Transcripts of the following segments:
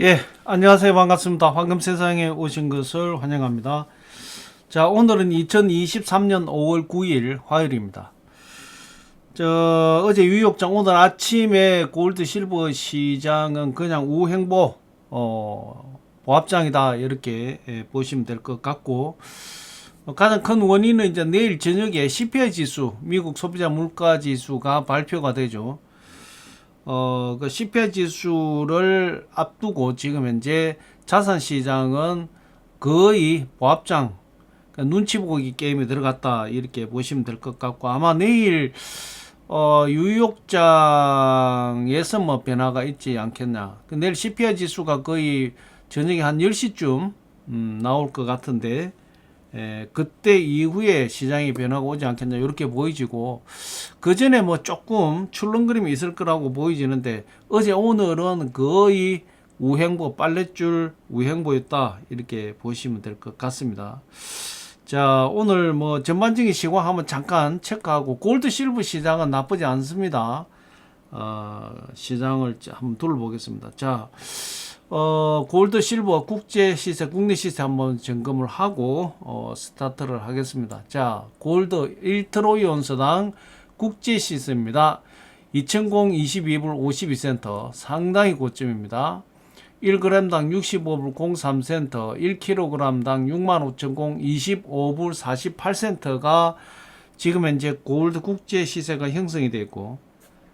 예, 안녕하세요. 반갑습니다. 황금세상에 오신 것을 환영합니다. 자, 오늘은 2023년 5월 9일 화요일입니다. 어제 뉴욕장 오늘 아침에 골드 실버 시장은 그냥 우행보, 보합장이다. 이렇게 보시면 될 것 같고, 가장 큰 원인은 이제 내일 저녁에 CPI 지수, 미국 소비자 물가 지수가 발표가 되죠. 그 CPI 지수를 앞두고 지금 현재 자산 시장은 거의 보합장, 그러니까 눈치 보기 게임에 들어갔다 이렇게 보시면 될 것 같고, 아마 내일 뉴욕장에서 뭐 변화가 있지 않겠냐. 내일 CPI 지수가 거의 저녁에 한 10시쯤 나올 것 같은데, 그때 이후에 시장의 변화가 오지 않겠냐 이렇게 보이지고, 그 전에 뭐 조금 출렁거림이 있을 거라고 보이지는데, 어제 오늘은 거의 우행보, 빨랫줄 우행보였다 이렇게 보시면 될 것 같습니다. 자, 오늘 뭐 전반적인 시황 한번 잠깐 체크하고, 골드 실버 시장은 나쁘지 않습니다. 시장을 한번 둘러보겠습니다. 자, 골드 실버 국제 시세, 국내 시세 한번 점검을 하고 스타트를 하겠습니다. 자, 골드 1트로이 온스당 국제 시세입니다. 2022불 52센터 상당히 고점입니다. 1g당 65불 03센터, 1kg당 65,025불 48센터가 지금 현재 골드 국제 시세가 형성이 되어 있고,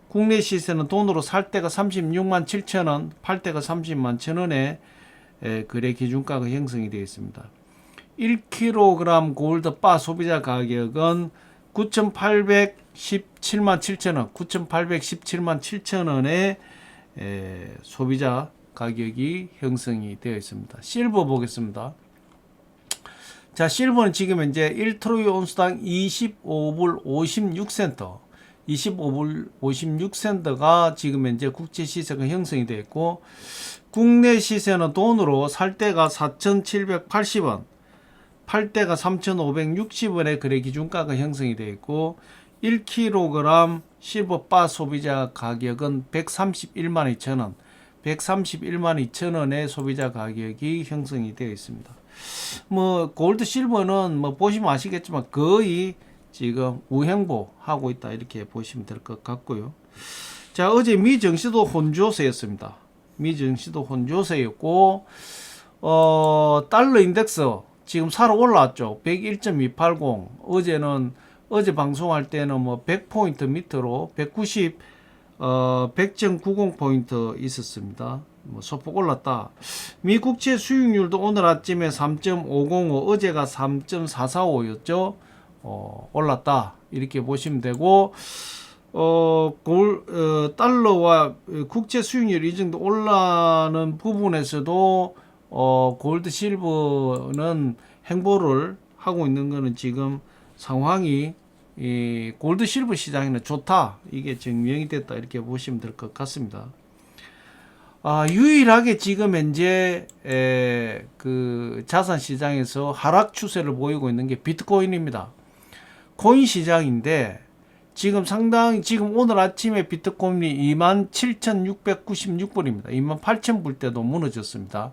국내 시세는 돈으로 살 때가 36만 7천원, 팔 때가 30만 1천원에 거래 기준가가 형성이 되어 있습니다. 1kg 골드 바 소비자 가격은 9,817만 7천원, 9,817만 7천원에 소비자 가격이 형성이 되어 있습니다. 실버 보겠습니다. 자, 실버는 지금 현재 1트로이 온스당 25불 56센터, 25불 56센터가 지금 현재 국제 시세가 형성이 되어 있고, 국내 시세는 돈으로 살 때가 4,780원, 팔 때가 3,560원의 거래 기준가가 형성이 되어 있고, 1kg 실버 바 소비자 가격은 131만 2천원, 131만 2천원의 소비자 가격이 형성이 되어 있습니다. 뭐 골드 실버는 뭐 보시면 아시겠지만 거의 지금 우행보 하고 있다 이렇게 보시면 될 것 같고요. 자, 어제 미 증시도 혼조세였습니다. 미 증시도 혼조세였고, 달러 인덱스 지금 살아 올라왔죠. 101.280. 어제 방송할 때는 뭐 100포인트 밑으로 100.90포인트 있었습니다. 뭐 소폭 올랐다. 미 국채 수익률도 오늘 아침에 3.505, 어제가 3.445였죠. 올랐다 이렇게 보시면 되고, 달러와 국채 수익률 이 정도 올라는 부분에서도 골드 실버는 행보를 하고 있는 거는 지금 상황이 이 골드 실버 시장에는 좋다 이게 증명이 됐다 이렇게 보시면 될 것 같습니다. 유일하게 지금 현재 그 자산 시장에서 하락 추세를 보이고 있는 게 비트코인입니다. 코인 시장인데 지금 오늘 아침에 비트코인이 27,696불입니다. 28,000불 때도 무너졌습니다.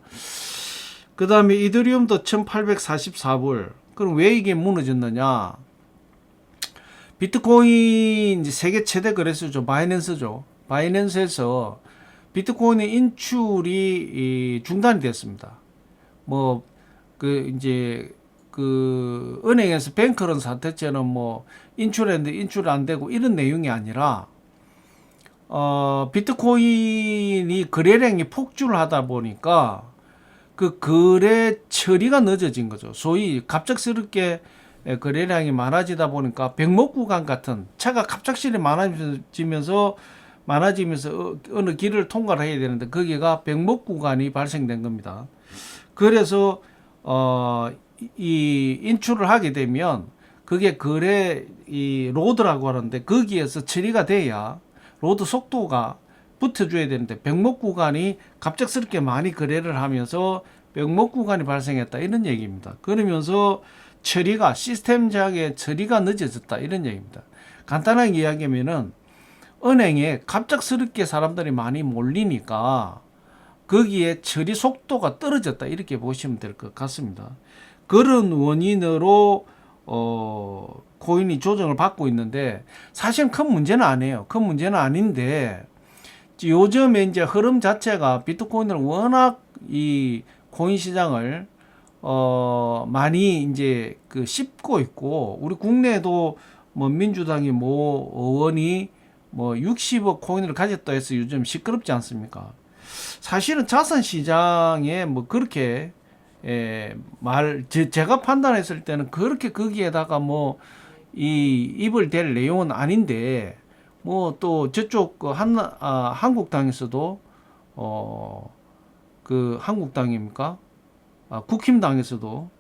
그 다음에 이더리움도 1,844불. 그럼 왜 이게 무너졌느냐? 비트코인 세계 최대 거래소죠. 바이낸스죠. 바이낸스에서 비트코인의 인출이 중단이 됐습니다. 은행에서 뱅크런 사태처럼 인출했는데 인출 안 되고 이런 내용이 아니라, 비트코인이 거래량이 폭주를 하다 보니까 그 거래 처리가 늦어진 거죠. 소위 갑작스럽게 거래량이 많아지다 보니까 백목 구간 같은 차가 갑작스레 많아지면서 어느 길을 통과를 해야 되는데 거기가 백목 구간이 발생된 겁니다. 그래서 이 인출을 하게 되면 그게 이 로드라고 하는데 거기에서 처리가 돼야 로드 속도가 붙어줘야 되는데 백목 구간이 갑작스럽게 많이 거래를 하면서 백목 구간이 발생했다 이런 얘기입니다. 그러면서 시스템적인 처리가 늦어졌다 이런 얘기입니다. 간단하게 이야기하면은 은행에 갑작스럽게 사람들이 많이 몰리니까 거기에 처리 속도가 떨어졌다 이렇게 보시면 될 것 같습니다. 그런 원인으로 코인이 조정을 받고 있는데 사실은 큰 문제는 아니에요. 큰 문제는 아닌데 요즘에 이제 흐름 자체가 비트코인을 워낙 이 코인 시장을 많이 이제 씹고 있고 우리 국내에도 뭐 민주당이 뭐 의원이 뭐 60억 코인을 가졌다 해서 요즘 시끄럽지 않습니까? 사실은 자산 시장에 뭐 그렇게 제가 판단했을 때는 그렇게 거기에다가 뭐 이 입을 댈 내용은 아닌데 뭐 또 저쪽 한국당에서도 한국당입니까? 국힘당에서도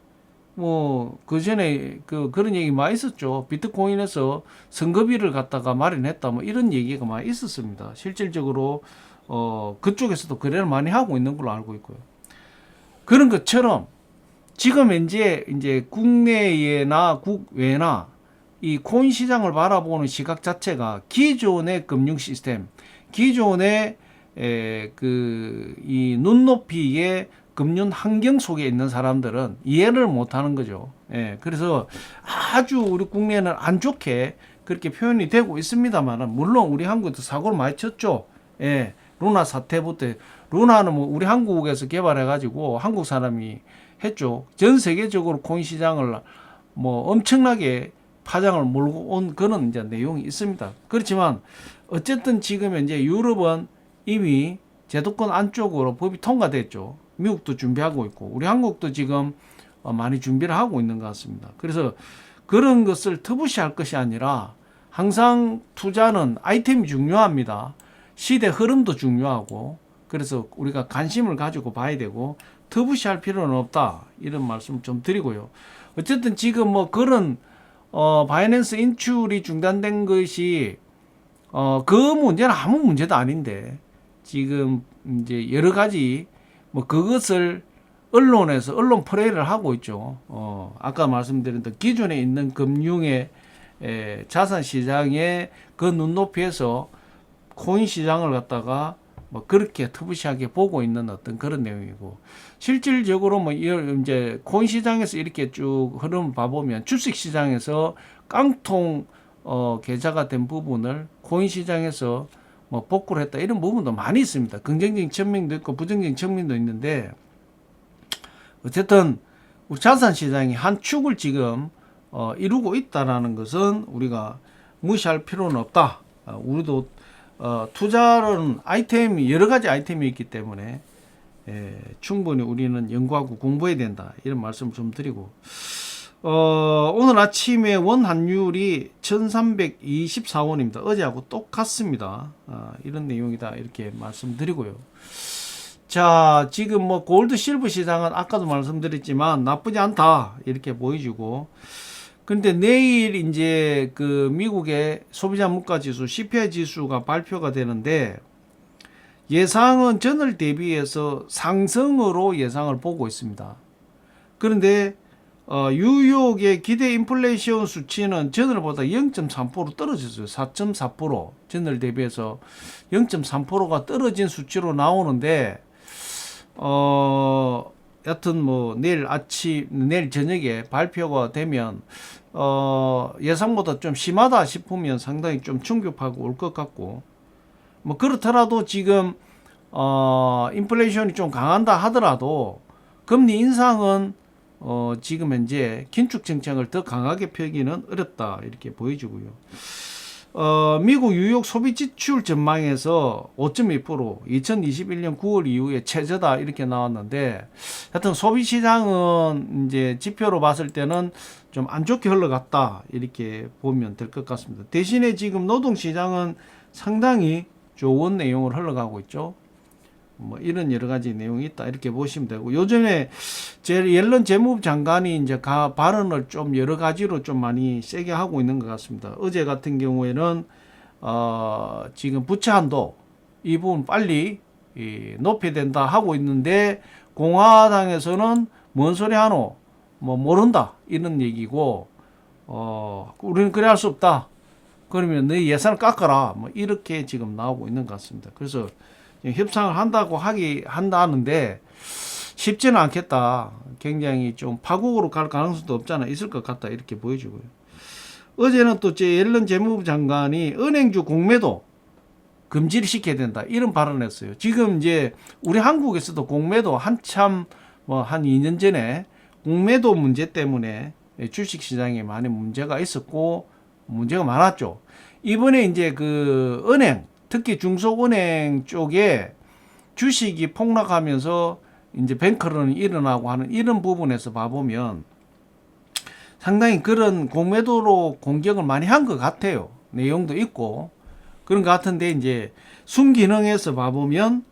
뭐 그전에 그런 얘기 많이 있었죠. 비트코인에서 선거비를 갖다가 마련했다 뭐 이런 얘기가 많이 있었습니다. 실질적으로 그쪽에서도 거래를 많이 하고 있는 걸로 알고 있고요. 그런 것처럼 지금 이제 국내에나 국외나 이 코인 시장을 바라보는 시각 자체가 기존의 금융 시스템, 기존의 이 눈높이의 금융 환경 속에 있는 사람들은 이해를 못하는 거죠. 그래서 아주 우리 국내는 안 좋게 그렇게 표현이 되고 있습니다만, 물론 우리 한국도 사고를 많이 쳤죠. 루나 사태부터. 루나는 뭐 우리 한국에서 개발해가지고 한국 사람이 했죠. 전 세계적으로 코인 시장을 뭐 엄청나게 파장을 몰고 온 그런 이제 내용이 있습니다. 그렇지만 어쨌든 지금 이제 유럽은 이미 제도권 안쪽으로 법이 통과됐죠. 미국도 준비하고 있고 우리 한국도 지금 많이 준비를 하고 있는 것 같습니다. 그래서 그런 것을 터부시할 것이 아니라 항상 투자는 아이템이 중요합니다. 시대 흐름도 중요하고 그래서 우리가 관심을 가지고 봐야 되고 터부시할 필요는 없다 이런 말씀 좀 드리고요. 어쨌든 지금 뭐 그런 바이낸스 인출이 중단된 것이 그 문제는 아무 문제도 아닌데 지금 이제 여러 가지 뭐 그것을 언론에서 언론 플레이를 하고 있죠. 아까 말씀드린 기존에 있는 금융의 자산 시장의 그 눈높이에서 코인 시장을 갖다가 뭐 그렇게 터부시하게 보고 있는 어떤 그런 내용이고 실질적으로 뭐 이제 코인 시장에서 이렇게 쭉 흐름을 봐보면 주식 시장에서 깡통 계좌가 된 부분을 코인 시장에서 뭐 복구를 했다 이런 부분도 많이 있습니다. 긍정적인 측면도 있고 부정적인 측면도 있는데 어쨌든 우리 자산 시장이 한 축을 지금 이루고 있다라는 것은 우리가 무시할 필요는 없다. 우리도 투자는 아이템이 여러 가지 아이템이 있기 때문에 충분히 우리는 연구하고 공부해야 된다 이런 말씀을 좀 드리고 오늘 아침에 원 환율이 1324원입니다. 어제하고 똑같습니다. 이런 내용이다 이렇게 말씀드리고요. 자, 지금 뭐 골드 실버 시장은 아까도 말씀드렸지만 나쁘지 않다 이렇게 보여주고 근데 내일 이제 그 미국의 소비자 물가 지수 CPI 지수가 발표가 되는데 예상은 전월 대비해서 상승으로 예상을 보고 있습니다. 그런데 뉴욕의 기대 인플레이션 수치는 전월보다 0.3% 떨어졌어요. 4.4% 전월 대비해서 0.3%가 떨어진 수치로 나오는데 여튼 뭐 내일 저녁에 발표가 되면 예상보다 좀 심하다 싶으면 상당히 좀 충격하고 올 것 같고 뭐 그렇더라도 지금 인플레이션이 좀 강한다 하더라도 금리 인상은 지금 현재 긴축 정책을 더 강하게 펴기는 어렵다 이렇게 보여주고요. 미국 뉴욕 소비 지출 전망에서 5.2% 2021년 9월 이후에 최저다 이렇게 나왔는데 하여튼 소비 시장은 이제 지표로 봤을 때는 좀 안 좋게 흘러갔다 이렇게 보면 될 것 같습니다. 대신에 지금 노동 시장은 상당히 좋은 내용을 흘러가고 있죠. 뭐 이런 여러 가지 내용이 있다 이렇게 보시면 되고 요즘에 옐런 재무부 장관이 이제 발언을 좀 여러 가지로 좀 많이 세게 하고 있는 것 같습니다. 어제 같은 경우에는 지금 부채 한도 이 부분 빨리 높여야 된다 하고 있는데 공화당에서는 뭔 소리 하노 뭐 모른다 이런 얘기고 우리는 그래 할 수 없다 그러면 너 예산을 깎아라 뭐 이렇게 지금 나오고 있는 것 같습니다. 그래서 협상을 한다는데 쉽지는 않겠다. 굉장히 좀 파국으로 갈 가능성도 없잖아. 있을 것 같다. 이렇게 보여지고요. 어제는 또 옐런 재무부 장관이 은행주 공매도 금지를 시켜야 된다. 이런 발언을 했어요. 지금 이제 우리 한국에서도 공매도 한참 뭐 한 2년 전에 공매도 문제 때문에 주식시장에 많이 문제가 있었고 문제가 많았죠. 이번에 이제 그 은행, 특히 중소은행 쪽에 주식이 폭락하면서 이제 뱅크런이 일어나고 하는 이런 부분에서 봐보면 상당히 그런 공매도로 공격을 많이 한 것 같아요. 내용도 있고 그런 것 같은데 이제 순기능에서 봐보면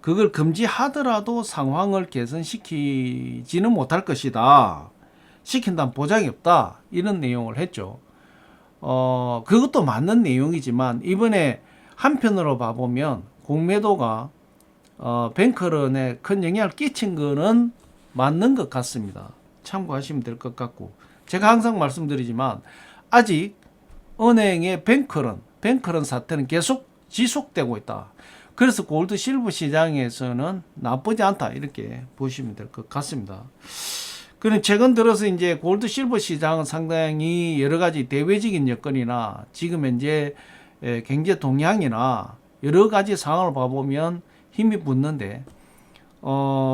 그걸 금지하더라도 상황을 개선시키지는 못할 것이다. 시킨다는 보장이 없다. 이런 내용을 했죠. 그것도 맞는 내용이지만 이번에 한편으로 봐보면 공매도가 뱅크런에 큰 영향을 끼친 거는 맞는 것 같습니다. 참고하시면 될 것 같고 제가 항상 말씀드리지만 아직 은행의 뱅크런 사태는 계속 지속되고 있다. 그래서 골드 실버 시장에서는 나쁘지 않다. 이렇게 보시면 될 것 같습니다. 그럼 최근 들어서 이제 골드 실버 시장은 상당히 여러 가지 대외적인 여건이나 지금 현재 경제 동향이나 여러 가지 상황을 봐보면 힘이 붙는데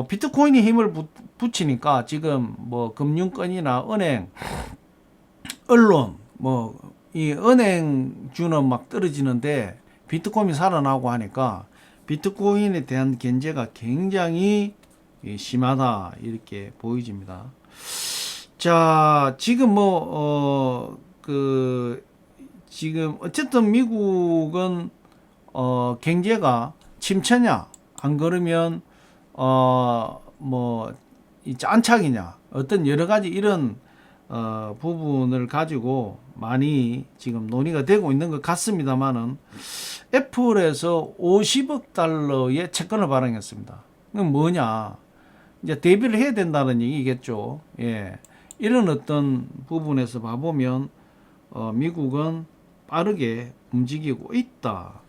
비트코인이 힘을 붙이니까 지금 뭐 금융권이나 은행, 언론 뭐 이 은행주는 막 떨어지는데 비트코인이 살아나고 하니까 비트코인에 대한 견제가 굉장히 심하다 이렇게 보여집니다. 자, 지금 지금 어쨌든 미국은 경제가 침체냐 안 그러면 이 안착이냐 어떤 여러 가지 이런 부분을 가지고 많이 지금 논의가 되고 있는 것 같습니다만은 애플에서 50억 달러의 채권을 발행했습니다. 그건 뭐냐? 이제 대비를 해야 된다는 얘기겠죠. 예. 이런 어떤 부분에서 봐보면 미국은 빠르게 움직이고 있다.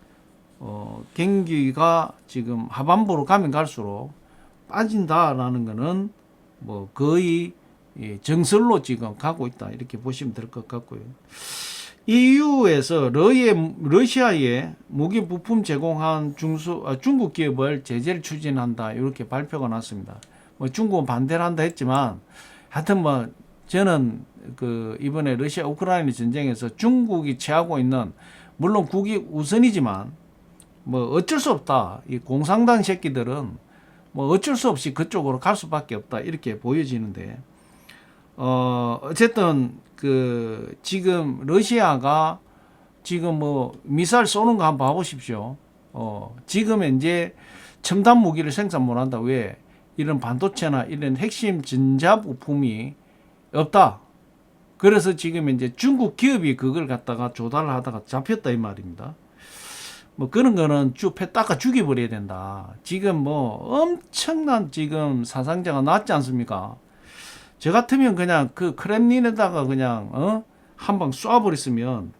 경기가 지금 하반부로 가면 갈수록 빠진다라는 것은 뭐 거의 정설로 지금 가고 있다. 이렇게 보시면 될 것 같고요. EU에서 러시아에 무기 부품 제공한 중국 기업을 제재를 추진한다. 이렇게 발표가 났습니다. 뭐 중국은 반대를 한다 했지만 하여튼 뭐 저는 이번에 러시아 우크라이나 전쟁에서 중국이 취하고 있는 물론 국익 우선이지만 뭐 어쩔 수 없다. 이 공산당 새끼들은 뭐 어쩔 수 없이 그쪽으로 갈 수밖에 없다. 이렇게 보여지는데 어쨌든 지금 러시아가 지금 뭐 미사일 쏘는 거 한번 봐보십시오. 지금 이제 첨단 무기를 생산 못 한다. 왜? 이런 반도체나 이런 핵심 전자 부품이 없다. 그래서 지금 이제 중국 기업이 그걸 갖다가 조달을 하다가 잡혔다 이 말입니다. 뭐 그런 거는 쭉 닦아 죽여버려야 된다. 지금 뭐 엄청난 지금 사상자가 났지 않습니까? 저 같으면 그냥 크렘린에다가 그냥 한 방 쏴버렸으면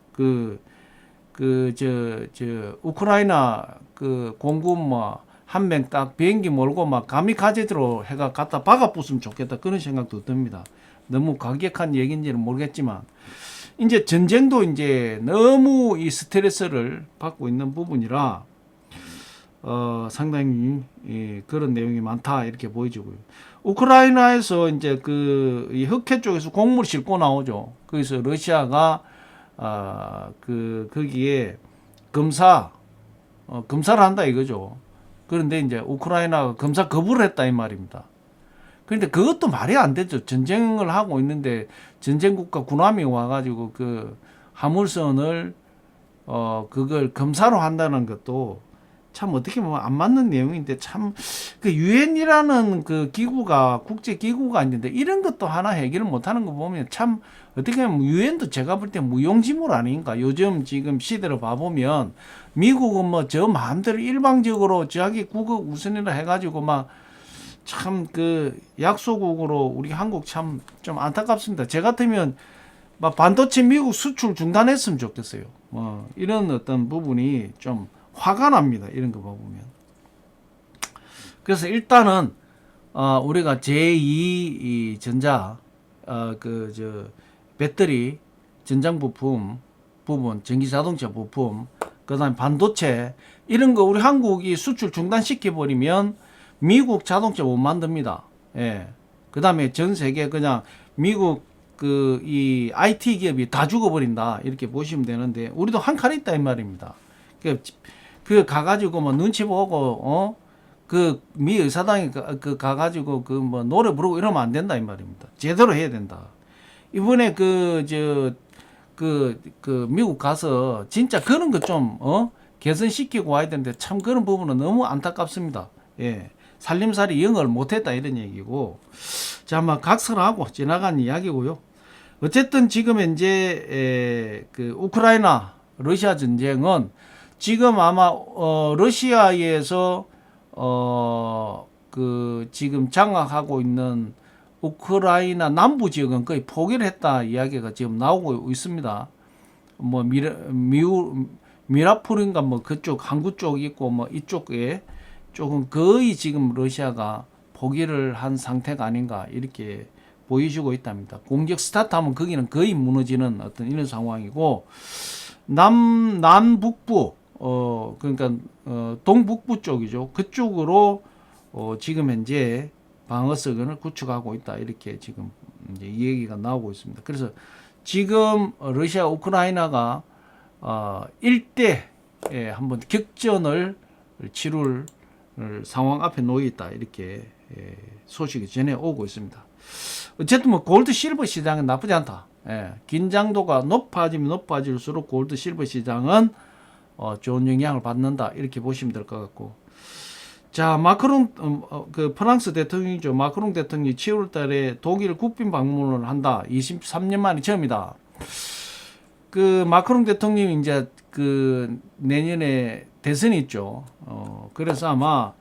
우크라이나 공군 뭐 한 명 딱 비행기 몰고 막 가미카제로 해가 갖다 박아 부수면 좋겠다. 그런 생각도 듭니다. 너무 과격한 얘기인지는 모르겠지만 이제 전쟁도 이제 너무 이 스트레스를 받고 있는 부분이라 상당히 그런 내용이 많다 이렇게 보여지고요. 우크라이나에서 이제 이 흑해 쪽에서 곡물 싣고 나오죠. 그래서 러시아가 거기에 검사를 한다 이거죠. 그런데 이제 우크라이나가 검사 거부를 했다 이 말입니다. 그런데 그것도 말이 안 되죠. 전쟁을 하고 있는데 전쟁국가 군함이 와가지고 화물선을 그걸 검사로 한다는 것도 참 어떻게 보면 안 맞는 내용인데 참 유엔이라는 기구가 국제 기구가 있는데 이런 것도 하나 해결을 못하는 거 보면 참 어떻게 보면 유엔도 제가 볼 때 무용지물 아닌가. 요즘 지금 시대를 봐보면 미국은 뭐 저 마음대로 일방적으로 자기 국익 우선이라 해가지고 막 참 약소국으로 우리 한국 참 좀 안타깝습니다. 제 같으면 막 반도체 미국 수출 중단했으면 좋겠어요. 뭐 이런 어떤 부분이 좀 화가 납니다. 이런 거 보면. 그래서 일단은 우리가 제2 전자 배터리 전장 부품 부분, 전기 자동차 부품, 그다음에 반도체 이런 거 우리 한국이 수출 중단시켜 버리면 미국 자동차 못 만듭니다. 예. 그다음에 전 세계 그냥 미국 이 IT 기업이 다 죽어버린다 이렇게 보시면 되는데 우리도 한 칸 있다 이 말입니다. 그 가가지고 뭐 눈치 보고 미 의사당에 가가지고 뭐 노래 부르고 이러면 안 된다 이 말입니다. 제대로 해야 된다. 이번에 미국 가서 진짜 그런 거 좀 개선시키고 와야 되는데 참 그런 부분은 너무 안타깝습니다. 예. 살림살이 영어를 못했다 이런 얘기고, 자, 막 각설하고 지나간 이야기고요. 어쨌든 지금 현재 우크라이나 러시아 전쟁은 지금 아마 러시아에서 지금 장악하고 있는 우크라이나 남부 지역은 거의 포기를 했다 이야기가 지금 나오고 있습니다. 뭐 미라폴인가 뭐 그쪽 항구 쪽 있고 뭐 이쪽에 조금 거의 지금 러시아가 포기를 한 상태가 아닌가 이렇게 보여지고 있답니다. 공격 스타트하면 거기는 거의 무너지는 어떤 이런 상황이고, 남북부 그러니까 동북부 쪽이죠. 그쪽으로 지금 현재 방어선을 구축하고 있다 이렇게 지금 이제 이 얘기가 나오고 있습니다. 그래서 지금 러시아 우크라이나가 일대에 한번 격전을 치룰 상황 앞에 놓여 있다 이렇게 소식이 전해 오고 있습니다. 어쨌든 뭐 골드 실버 시장은 나쁘지 않다. 긴장도가 높아지면 높아질수록 골드 실버 시장은 좋은 영향을 받는다 이렇게 보시면 될 것 같고, 자, 마크롱 프랑스 대통령이죠. 마크롱 대통령이 7월 달에 독일 국빈 방문을 한다. 23년 만에 처음이다. 마크롱 대통령이 이제 내년에 대선이 있죠. 그래서 아마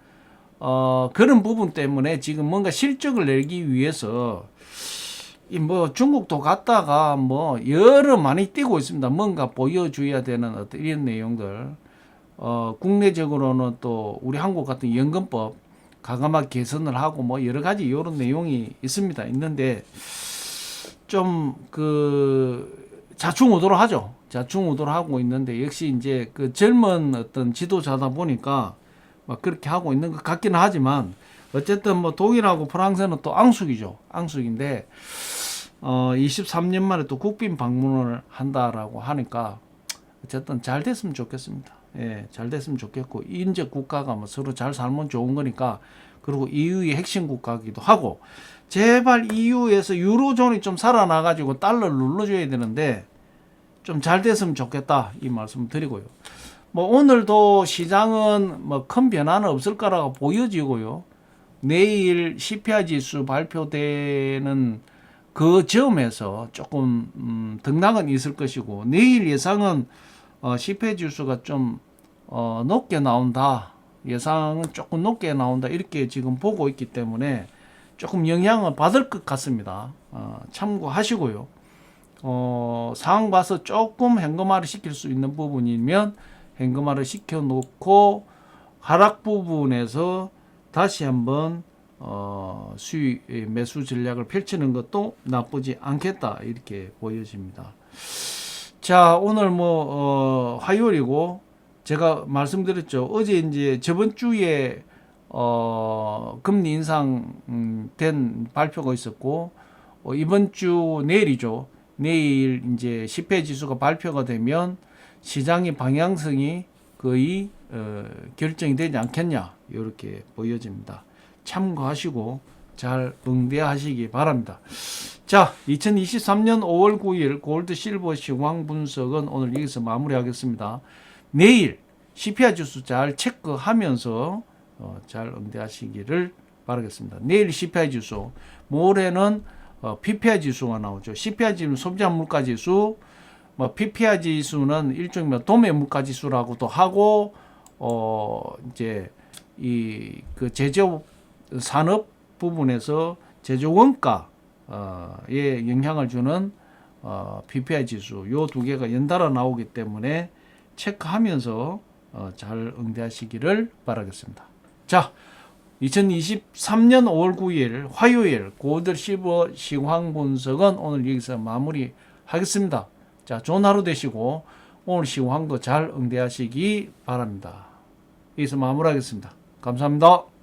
그런 부분 때문에 지금 뭔가 실적을 내기 위해서 뭐 중국도 갔다가 뭐 여러 많이 뛰고 있습니다. 뭔가 보여줘야 되는 어떤 이런 내용들. 국내적으로는 또 우리 한국 같은 연금법 가감하게 개선을 하고 뭐 여러 가지 이런 내용이 있는데 좀 좌충우돌을 하죠. 좌충우돌을 하고 있는데 역시 이제 젊은 어떤 지도자다 보니까 막 그렇게 하고 있는 것 같기는 하지만 어쨌든 뭐 독일하고 프랑스는 또 앙숙이죠. 앙숙인데 23년 만에 또 국빈 방문을 한다라고 하니까 어쨌든 잘 됐으면 좋겠습니다. 예, 잘 됐으면 좋겠고, 인접 국가가 뭐 서로 잘 살면 좋은 거니까, 그리고 EU의 핵심 국가기도 하고, 제발 EU에서 유로존이 좀 살아나가지고 달러를 눌러줘야 되는데, 좀 잘 됐으면 좋겠다. 이 말씀 드리고요. 뭐 오늘도 시장은 뭐 큰 변화는 없을 거라고 보여지고요. 내일 CPI 지수 발표되는 그 점에서 조금 등락은 있을 것이고, 내일 예상은 CPI 지수가 좀 높게 나온다. 예상은 조금 높게 나온다. 이렇게 지금 보고 있기 때문에 조금 영향을 받을 것 같습니다. 참고하시고요. 상황 봐서 조금 현금화를 시킬 수 있는 부분이면 현금화를 시켜놓고 하락 부분에서 다시 한번 수익 매수 전략을 펼치는 것도 나쁘지 않겠다. 이렇게 보여집니다. 자, 오늘 화요일이고 제가 말씀드렸죠. 어제 이제 저번 주에 금리 인상 된 발표가 있었고, 이번 주 내일이죠. 내일 이제 CPI 지수가 발표가 되면 시장의 방향성이 거의 결정이 되지 않겠냐 이렇게 보여집니다. 참고하시고 잘 응대하시기 바랍니다. 자, 2023년 5월 9일 골드 실버 시황 분석은 오늘 여기서 마무리하겠습니다. 내일 CPI 지수 잘 체크하면서 잘 응대하시기를 바라겠습니다. 내일 CPI 지수, 모레는 PPI 지수가 나오죠. CPI 지수는 소비자 물가 지수, PPI 지수는 일종의 도매 물가 지수라고도 하고, 이제 제조업 산업 부분에서 제조 원가에 영향을 주는 PPI 지수, 요 두 개가 연달아 나오기 때문에 체크하면서 잘 응대하시기를 바라겠습니다. 자, 2023년 5월 9일 화요일 골드 실버 시황 분석은 오늘 여기서 마무리하겠습니다. 자, 좋은 하루 되시고 오늘 시황도 잘 응대하시기 바랍니다. 여기서 마무리하겠습니다. 감사합니다.